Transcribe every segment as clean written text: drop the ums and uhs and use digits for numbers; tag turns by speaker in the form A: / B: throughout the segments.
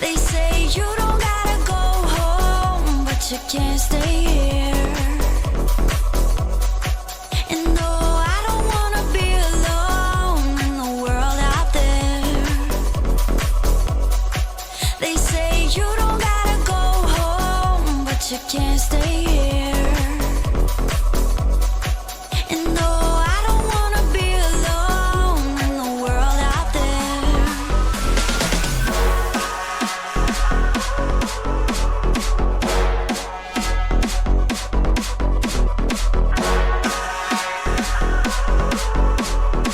A: They say you don't gotta go home, but you can't stay here. And no, I don't wanna be alone in the world out there. They say you don't gotta go home, but you can't stay here. And no, I don't wanna be alone in the world out there. They say you don't gotta go home, but you can't stay here.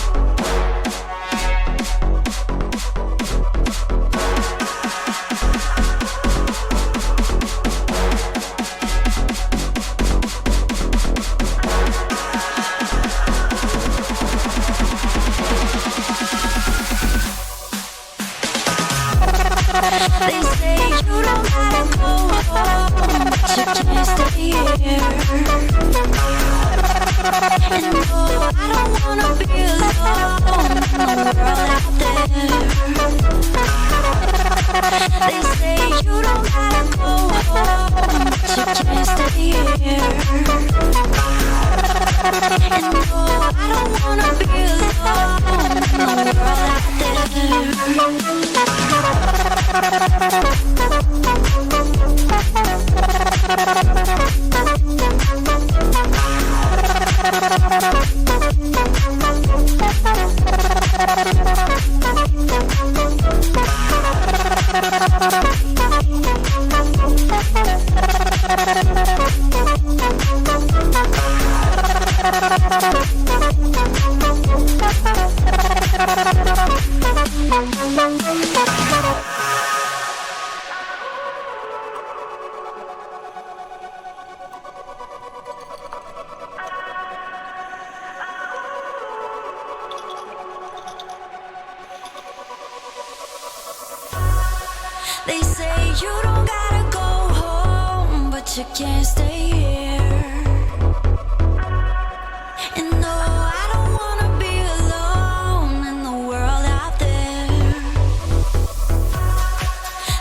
A: And no, I don't wanna be alone in the world out there. They say you don't gotta go home, but you can't stay here. And no, I don't wanna be alone in the world out there. They say you don't gotta go home, but you can't stay here. And no, I don't wanna be alone in the world out there.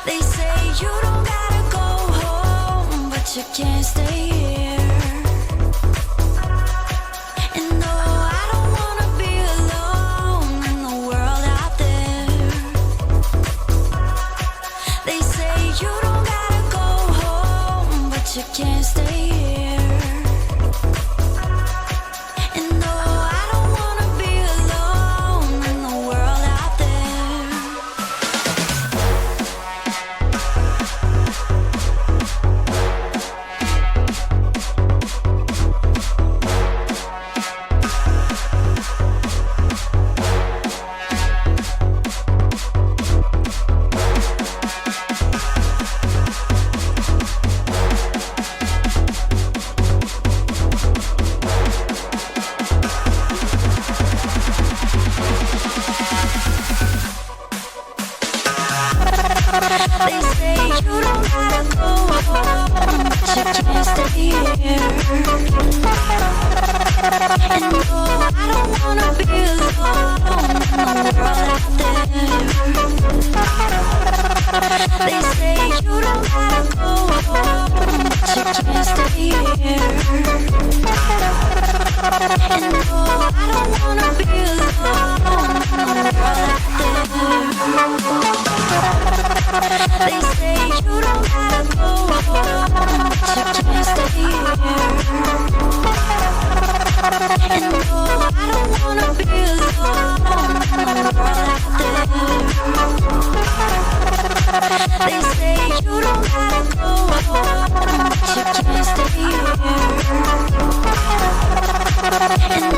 A: They say you don't gotta go home, but you can't stay here. And no, I don't wanna be alone in the world out there. They say you don't gotta go home, but you can't stay here. And no, I don't wanna be alone in the world out there. They say you don't gotta go home, but you can't stay here. And no, I don't wanna be alone in the world out there. They say you don't gotta go home, but you can't stay here. And no, I don't wanna be alone in the world out there. They say you don't gotta go home, but you can't stay here. And no, I don't wanna be alone in the world out there. They say you don't gotta go home, but you can't stay here. And